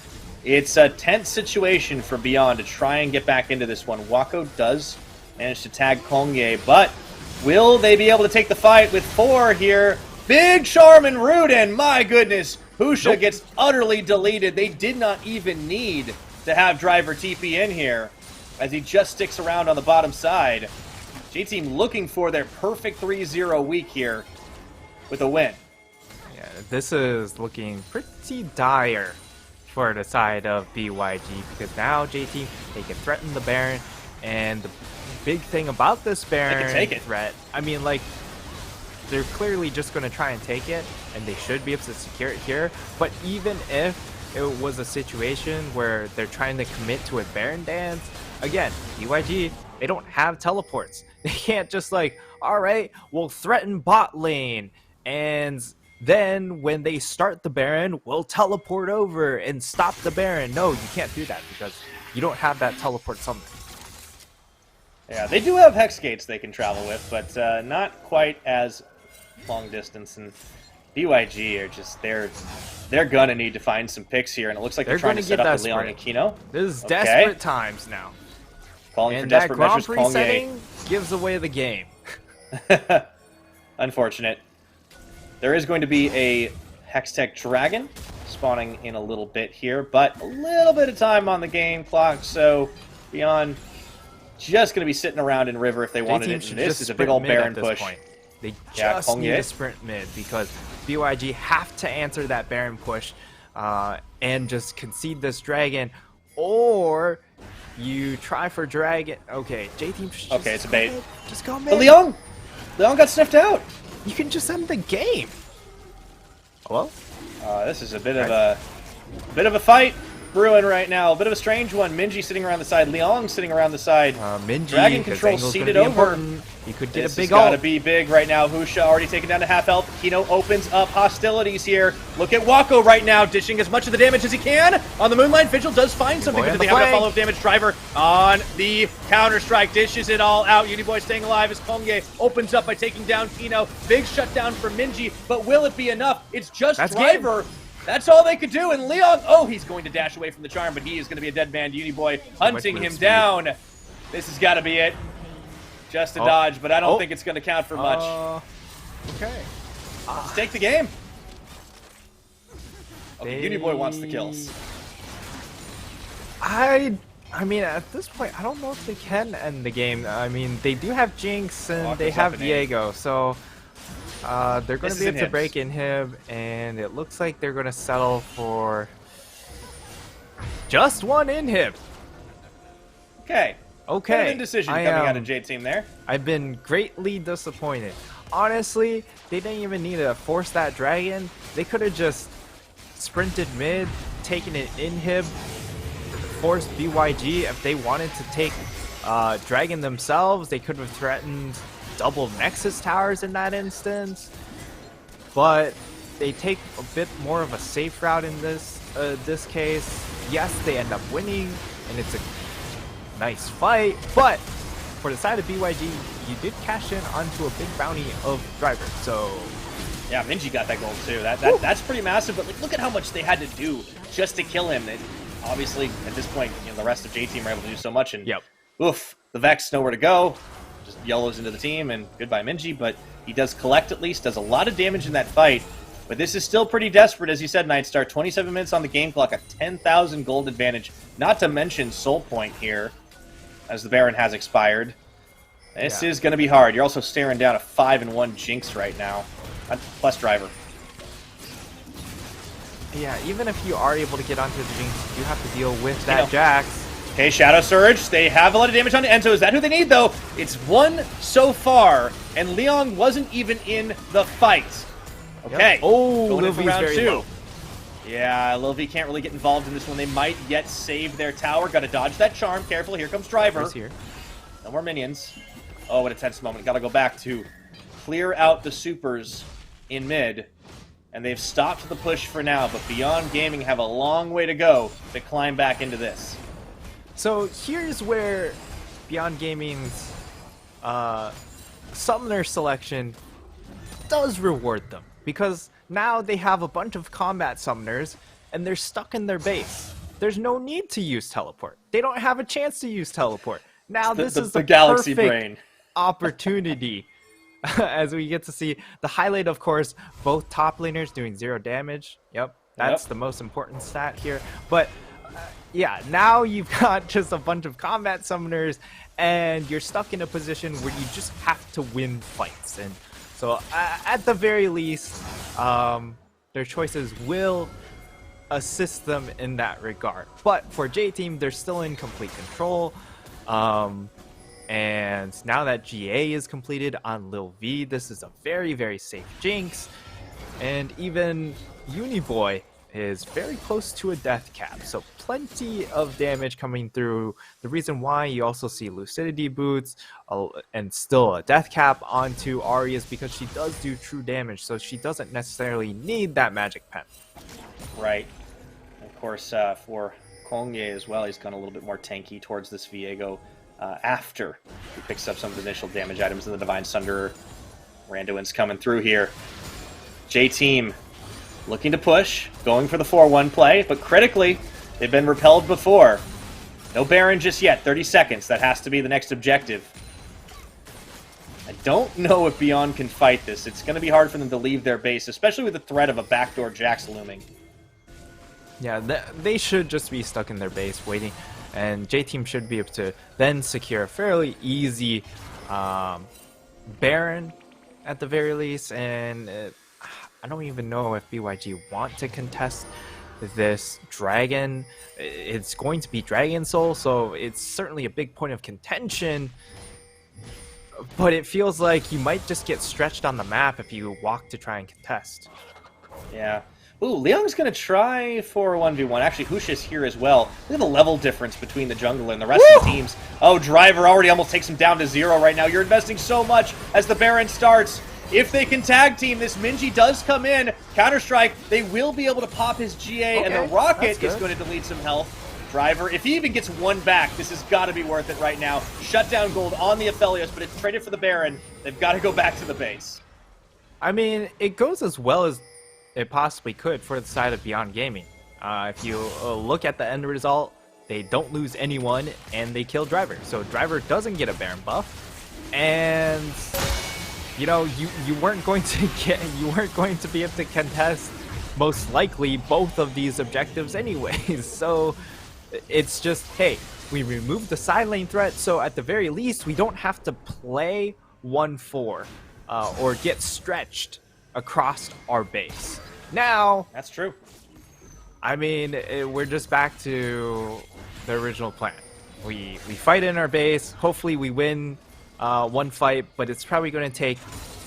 A: It's a tense situation for Beyond to try and get back into this one. Wako does manage to tag Kongye, but will they be able to take the fight with 4 here? Big Charmin Rudin, my goodness. Husha gets utterly deleted. They did not even need to have Driver TP in here, as he just sticks around on the bottom side. J-Team looking for their perfect 3-0 week here with a win.
B: Yeah, this is looking pretty dire for the side of BYG, because now J-Team, they can threaten the Baron, and the big thing about this Baron threat, I mean, like, they're clearly just going to try and take it, and they should be able to secure it here. But even if it was a situation where they're trying to commit to a Baron dance, again, BYG, they don't have teleports. They can't just like, all right, we'll threaten bot lane, and then when they start the Baron, we'll teleport over and stop the Baron. No, you can't do that because you don't have that teleport summon.
A: Yeah, they do have Hex Gates they can travel with, but not quite as long distance. And BYG are just, they're gonna need to find some picks here, and it looks like they're trying to set up the Leon Aquino.
B: This is desperate times now.
A: Calling for desperate measures.
B: Grand Prix setting gives away the game.
A: Unfortunate. There is going to be a Hextech Dragon spawning in a little bit here, but a little bit of time on the game clock, so Beyond just going to be sitting around in River if they wanted it. And this is a big old Baron push.
B: They just need to sprint mid because BYG have to answer that Baron push and just concede this Dragon, or you try for Dragon. Okay, J-Team.
A: Okay, it's a bait.
B: Just go mid.
A: But Leon got sniffed out.
B: You can just end the game. Hello?
A: This is a bit of a fight brewing right now. A bit of a strange one. Minji sitting around the side. Leon sitting around the side.
B: Minji,
A: Dragon control seated over.
B: You could get a big
A: ult. Gotta be big right now. Husha already taken down to half health. Kino opens up hostilities here. Look at Wako right now, dishing as much of the damage as he can on the Moonlight. Vigil does find something, but they have a follow-up damage. Driver on the counter-strike, dishes it all out. Uniboy staying alive as Kongye opens up by taking down Kino. Big shutdown for Minji, but will it be enough? It's just Driver. That's all they could do, and Leon, he's going to dash away from the charm, but he is going to be a dead man. Uniboy hunting him down. This has got to be it. Just a dodge, but I don't think it's going to count for much.
B: Okay.
A: Let's take the game. Okay, Uniboy wants the kills.
B: I mean, at this point, I don't know if they can end the game. I mean, they do have Jinx and they have Diego, so they're going to be able to break Inhib, and it looks like they're going to settle for just one Inhib.
A: Okay. Indecision coming out of J-Team there.
B: I've been greatly disappointed. Honestly, they didn't even need to force that Dragon. They could have just sprinted mid, taken an Inhib, forced BYG. If they wanted to take Dragon themselves, they could have threatened double Nexus towers in that instance. But they take a bit more of a safe route in this case. Yes, they end up winning, and it's a nice fight, but for the side of BYG, you did cash in onto a big bounty of Driver, so...
A: Yeah, Minji got that gold too. That's pretty massive, but look at how much they had to do just to kill him. And obviously, at this point, the rest of J-Team are able to do so much, and oof, the Vex nowhere to go. Just YOLOs into the team, and goodbye Minji, but he does collect at least, does a lot of damage in that fight. But this is still pretty desperate, as you said, Nightstar. 27 minutes on the game clock, a 10,000 gold advantage, not to mention Soul Point here, as the Baron has expired. This is going to be hard. You're also staring down a 5-1 Jinx right now, plus Driver.
B: Yeah, even if you are able to get onto the Jinx, you have to deal with that Jax.
A: Okay, Shadow Surge. They have a lot of damage on Enzo. Is that who they need, though? It's one so far, and Leon wasn't even in the fight. Okay.
B: Yep. Oh,
A: going in for round two.
B: Low.
A: Yeah, Lil V can't really get involved in this one. They might yet save their tower. Got to dodge that charm. Careful, here comes Driver.
B: Here.
A: No more minions. Oh, what a tense moment. Got to go back to clear out the supers in mid. And they've stopped the push for now, but Beyond Gaming have a long way to go to climb back into this.
B: So here's where Beyond Gaming's summoner selection does reward them, because now they have a bunch of combat summoners and they're stuck in their base. There's no need to use teleport. They don't have a chance to use teleport. Now this is the
A: galaxy
B: perfect
A: brain
B: opportunity as we get to see the highlight, of course, both top laners doing 0 damage. Yep, that's the most important stat here. But yeah, now you've got just a bunch of combat summoners and you're stuck in a position where you just have to win fights. And so at the very least, their choices will assist them in that regard. But for J-Team, they're still in complete control. And now that GA is completed on Lil V, this is a very, very safe Jinx. And even Uniboy is very close to a death cap, so plenty of damage coming through. The reason why you also see lucidity boots and still a death cap onto Ari is because she does do true damage, so she doesn't necessarily need that magic pen.
A: Right. Of course, for Kongye as well, he's gone a little bit more tanky towards this Viego after he picks up some of the initial damage items in the Divine Sunder. Randuin's coming through here. J-Team looking to push, going for the 4-1 play, but critically, they've been repelled before. No Baron just yet, 30 seconds. That has to be the next objective. I don't know if Beyond can fight this. It's going to be hard for them to leave their base, especially with the threat of a backdoor Jax looming.
B: Yeah, they should just be stuck in their base waiting, and J-Team should be able to then secure a fairly easy Baron at the very least, and I don't even know if BYG want to contest this Dragon. It's going to be Dragon Soul, so it's certainly a big point of contention, but it feels like you might just get stretched on the map if you walk to try and contest.
A: Yeah. Ooh, Leong's going to try for a 1v1. Actually, Hush is here as well. Look at the level difference between the jungler and the rest of the teams. Oh, Driver already almost takes him down to 0 right now. You're investing so much as the Baron starts. If they can tag team, this Minji does come in. Counter-Strike, they will be able to pop his GA, and the Rocket is going to delete some health. Driver, if he even gets one back, this has got to be worth it right now. Shutdown gold on the Aphelios, but it's traded for the Baron. They've got to go back to the base.
B: I mean, it goes as well as it possibly could for the side of Beyond Gaming. If you look at the end result, they don't lose anyone and they kill Driver. So Driver doesn't get a Baron buff, and you know you weren't going to be able to contest most likely both of these objectives anyways. So it's just, hey, we removed the side lane threat, so at the very least we don't have to play 1-4 or get stretched across our base. Now,
A: that's true.
B: I mean, we're just back to the original plan. We fight in our base. Hopefully, we win one fight, but it's probably going to take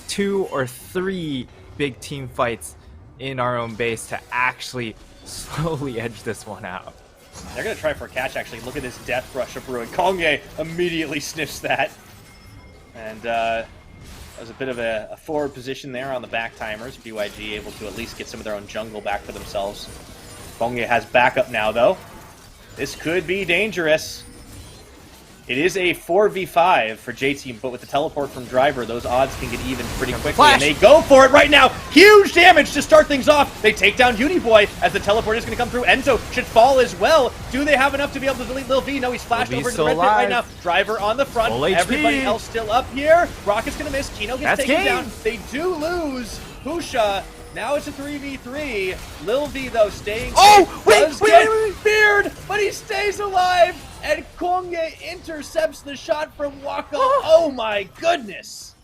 B: 2 or 3 big team fights in our own base to actually slowly edge this one out.
A: They're going to try for a catch, actually. Look at this death rush of Brewing. Kongye immediately sniffs that. And that was a bit of a forward position there on the back timers. BYG able to at least get some of their own jungle back for themselves. Kongye has backup now, though. This could be dangerous. It is a 4v5 for J-Team, but with the teleport from Driver, those odds can get even pretty quickly. And they go for it right now. Huge damage to start things off. They take down Uniboy as the teleport is going to come through. Enzo should fall as well. Do they have enough to be able to delete Lil V? No, he's flashed over to the red pit right now. Driver on the front. Everybody else still up here. Rocket's going to miss. Kino gets taken down. They do lose Husha. Now it's a 3v3. Lil V, though, staying safe. Wait. Feared, but he stays alive. And Kongye intercepts the shot from Waka. Oh my goodness.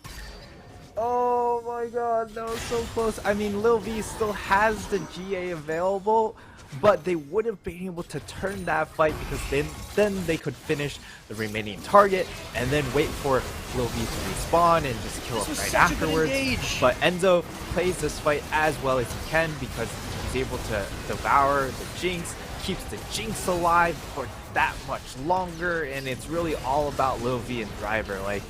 B: Oh my god, that was so close. I mean, Lil V still has the GA available, but they would have been able to turn that fight because then they could finish the remaining target and then wait for Lil V to respawn and just kill him right afterwards. But Enzo plays this fight as well as he can because he's able to devour the Jinx, keeps the Jinx alive for that much longer, and it's really all about Lil V and Driver. Like,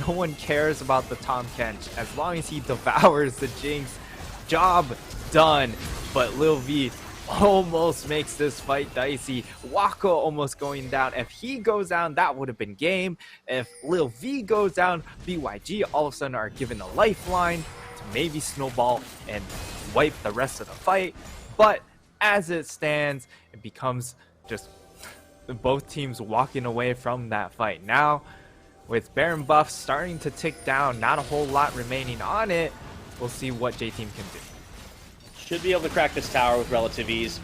B: no one cares about the Tahm Kench as long as he devours the Jinx. Job done. But Lil V almost makes this fight dicey. Waka almost going down. If he goes down, that would have been game. If Lil V goes down, BYG all of a sudden are given a lifeline to maybe snowball and wipe the rest of the fight. But as it stands, it becomes just both teams walking away from that fight. Now, with Baron buff starting to tick down, not a whole lot remaining on it, we'll see what J-Team can do.
A: Should be able to crack this tower with relative ease.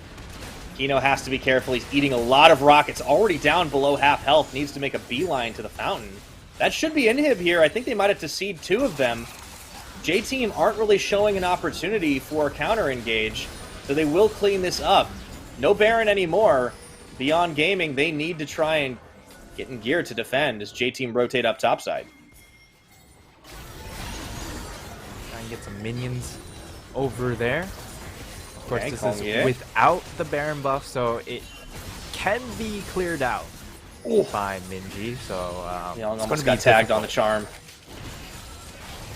A: Kino has to be careful. He's eating a lot of rockets. Already down below half health. Needs to make a beeline to the fountain. That should be inhib here. I think they might have to seed 2 of them. J-Team aren't really showing an opportunity for a counter engage, so they will clean this up. No Baron anymore. Beyond Gaming, they need to try and get in gear to defend as J-Team rotate up topside.
B: Try and get some minions over there. course,
A: Okay,
B: this
A: Kongye.
B: is without the Baron buff, so it can be cleared out by Minji. So
A: Yeah,
B: it's
A: almost
B: going
A: got
B: to be
A: tagged on the charm.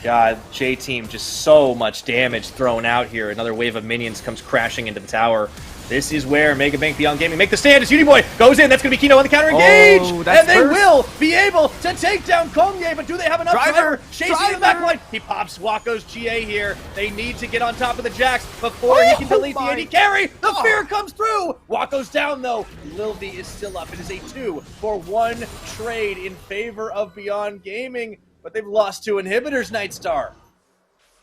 A: God, J-Team, just so much damage thrown out here. Another wave of minions comes crashing into the tower. This is where Mega Bank Beyond Gaming make the stand as Uniboy goes in. That's going to be Kino on the counter engage. And they will be able to take down Kongye, but do they have enough? Driver chasing the backline. He pops Wako's GA here. They need to get on top of the Jax before he can delete the AD carry. The fear comes through. Wako's down, though. Lil V is still up. It is a 2-for-1 trade in favor of Beyond Gaming, but they've lost 2 inhibitors, Nightstar.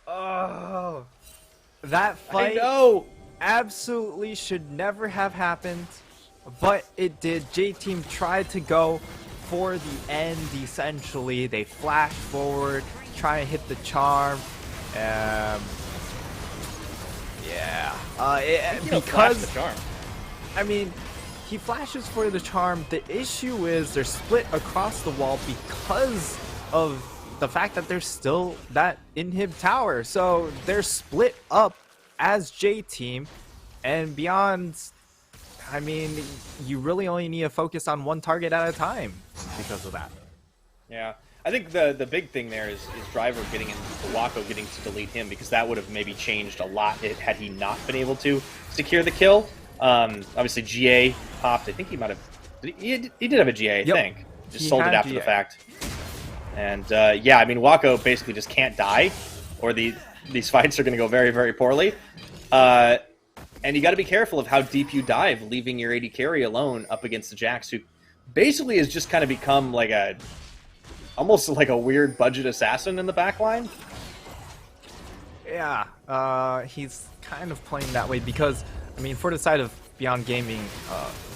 B: Oh, that fight.
A: I know.
B: Absolutely should never have happened, but it did. J-Team tried to go for the end, essentially. They flashed forward, try and hit the charm. Because
A: the charm.
B: I mean, he flashes for the charm. The issue is they're split across the wall because of the fact that there's still that inhib tower. So they're split up as J-Team, and Beyond, I mean, you really only need to focus on one target at a time because of that.
A: Yeah, I think the big thing there is Driver getting in, Wako getting to delete him, because that would have maybe changed a lot had he not been able to secure the kill. Obviously GA popped. I think he might have. He did have a GA, I think. Just sold it after the fact. And yeah, I mean, Wako basically just can't die, or these fights are going to go very, very poorly. And you got to be careful of how deep you dive, leaving your AD carry alone up against the Jax, who basically has just kind of become like almost like a weird budget assassin in the backline.
B: Yeah, he's kind of playing that way because, I mean, for the side of Beyond Gaming,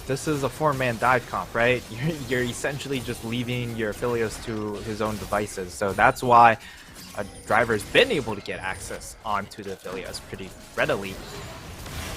B: this is a 4-man dive comp, right? You're essentially just leaving your Aphelios to his own devices, so that's why a Driver's been able to get access onto the Aphelios pretty readily.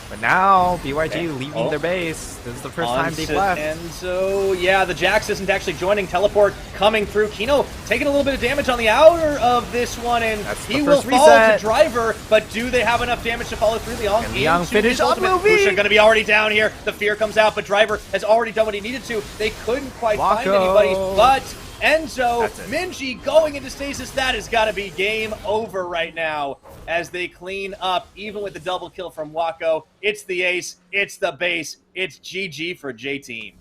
B: But now, BYG leaving their base. This is the first time they've left.
A: Enzo, yeah, the Jax isn't actually joining. Teleport coming through. Kino taking a little bit of damage on the outer of this one, and he will fall to Driver, but do they have enough damage to follow through? Liang
B: finish on movie.
A: Pusha going to be already down here. The fear comes out, but Driver has already done what he needed to. They couldn't quite find anybody, but Enzo, Minji going into stasis. That has got to be game over right now as they clean up, even with the double kill from Wako. It's the ace, it's the base, it's GG for J-Team.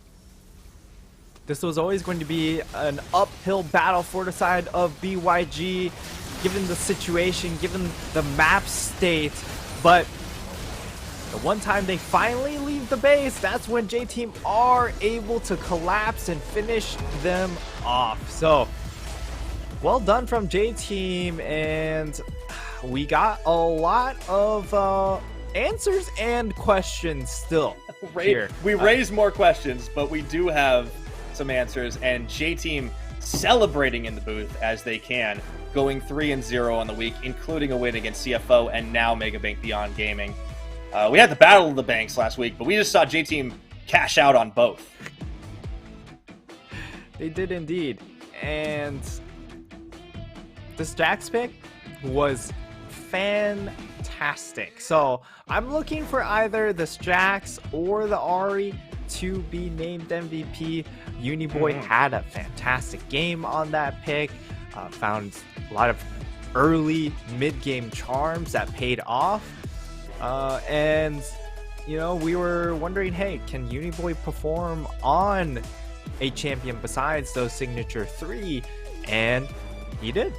B: This was always going to be an uphill battle for the side of BYG, given the situation, given the map state, but the one time they finally leave the base, that's when J-Team are able to collapse and finish them off. So, well done from J-Team, and we got a lot of answers and questions still here.
A: We raise more questions, but we do have some answers, and J-Team celebrating in the booth as they can, going 3-0 on the week, including a win against CFO and now Mega Bank Beyond Gaming. We had the Battle of the Banks last week, but we just saw J-Team cash out on both.
B: They did indeed. And this Jax pick was fantastic. So I'm looking for either this Jax or the Ahri to be named MVP. Uniboy had a fantastic game on that pick. Found a lot of early mid-game charms that paid off. And, you know, we were wondering, hey, can Uniboy perform on a champion besides those signature 3? And he did.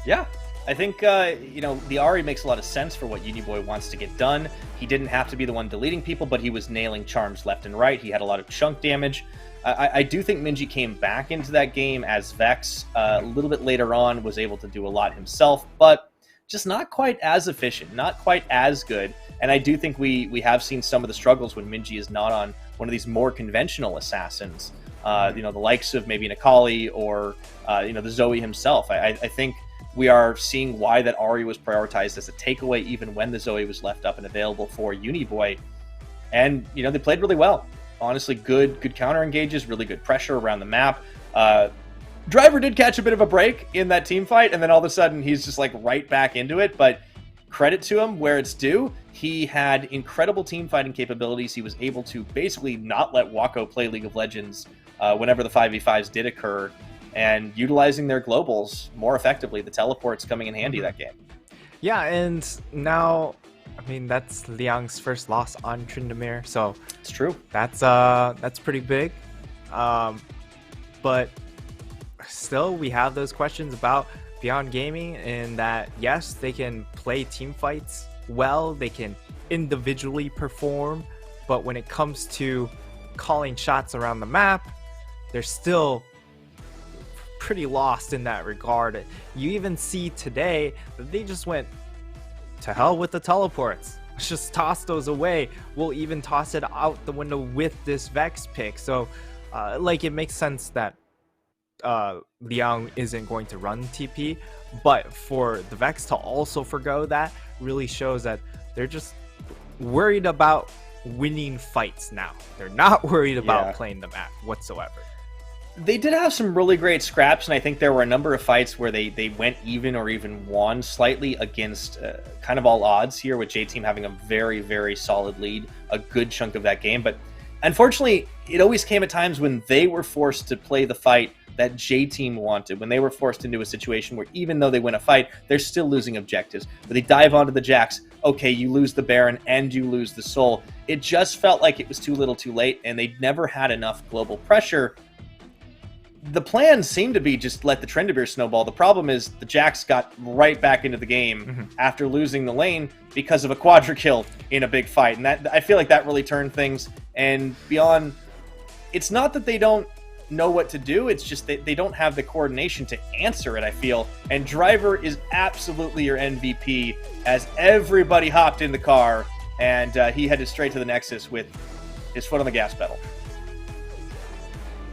A: Yeah, I think, you know, the Ahri makes a lot of sense for what Uniboy wants to get done. He didn't have to be the one deleting people, but he was nailing charms left and right. He had a lot of chunk damage. I do think Minji came back into that game as Vex. A little bit later on, was able to do a lot himself, but just not quite as efficient, not quite as good. And I do think we have seen some of the struggles when Minji is not on one of these more conventional assassins. You know, the likes of maybe an Akali or, you know, the Zoe himself. I think we are seeing why that Ahri was prioritized as a takeaway even when the Zoe was left up and available for Uniboy. And, you know, they played really well. Honestly, good counter engages, really good pressure around the map. Driver did catch a bit of a break in that team fight, and then all of a sudden he's just like right back into it. But credit to him where it's due. He had incredible team fighting capabilities. He was able to basically not let Wako play League of Legends whenever the 5v5s did occur, and utilizing their globals more effectively. The teleports coming in handy that game.
B: Yeah, and now, I mean, that's Liang's first loss on Tryndamere, so
A: it's true.
B: That's pretty big. But still, we have those questions about Beyond Gaming, in that yes, they can play team fights well, they can individually perform, but when it comes to calling shots around the map, they're still pretty lost in that regard. You even see today that they just went to hell with the teleports. Let's just toss those away. We'll even toss it out the window with this Vex pick. So like, it makes sense that Liang isn't going to run TP, but for the Vex to also forgo that really shows that they're just worried about winning fights now. They're not worried about playing the map whatsoever.
A: They did have some really great scraps, and I think there were a number of fights where they went even or even won slightly against kind of all odds here, with J-Team having a very, very solid lead a good chunk of that game. But unfortunately, it always came at times when they were forced to play the fight that J-Team wanted, when they were forced into a situation where even though they win a fight, they're still losing objectives. But they dive onto the Jax, okay, you lose the Baron and you lose the Soul. It just felt like it was too little too late, and they never had enough global pressure. The plan seemed to be just let the Tryndamere snowball. The problem is the Jax got right back into the game after losing the lane because of a quadra kill in a big fight. And that, I feel like that really turned things. And Beyond, it's not that they don't know what to do, it's just that they don't have the coordination to answer it, I feel. And Driver is absolutely your MVP, as everybody hopped in the car and he headed straight to the Nexus with his foot on the gas pedal.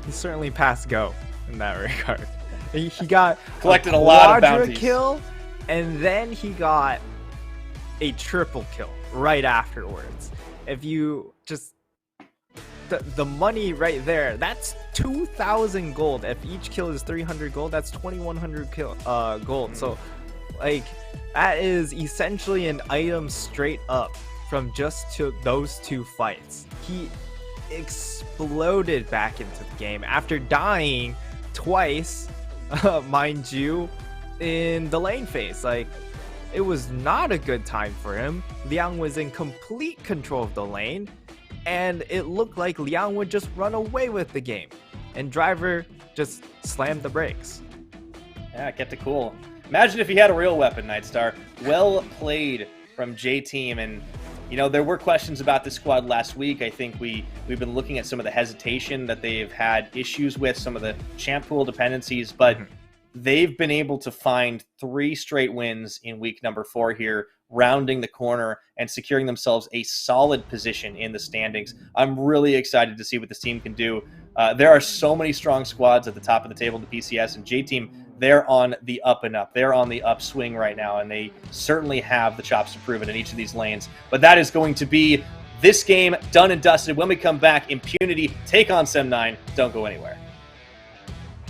B: He certainly passed go in that regard. He got
A: collected a lot of bounties.
B: Kill, and then he got a triple kill right afterwards. If you just the money right there, that's 2,000 gold. If each kill is 300 gold, that's 2,100 gold. So, like, that is essentially an item straight up from just those two fights. He exploded back into the game after dying twice, mind you, in the lane phase. Like, it was not a good time for him. Liang was in complete control of the lane, and it looked like Liang would just run away with the game, and Driver just slammed the brakes.
A: Yeah, get to cool. Imagine if he had a real weapon, Nightstar. Well played from J-Team. And you know, there were questions about this squad last week. I think we've been looking at some of the hesitation that they've had issues with, some of the champ pool dependencies, but they've been able to find 3 straight wins in week number 4 here, rounding the corner and securing themselves a solid position in the standings. I'm really excited to see what this team can do. There are so many strong squads at the top of the table in the PCS, and J-Team, they're on the up and up. They're on the upswing right now, and they certainly have the chops to prove it in each of these lanes. But that is going to be this game done and dusted. When we come back, Impunity take on Sem9. Don't go anywhere.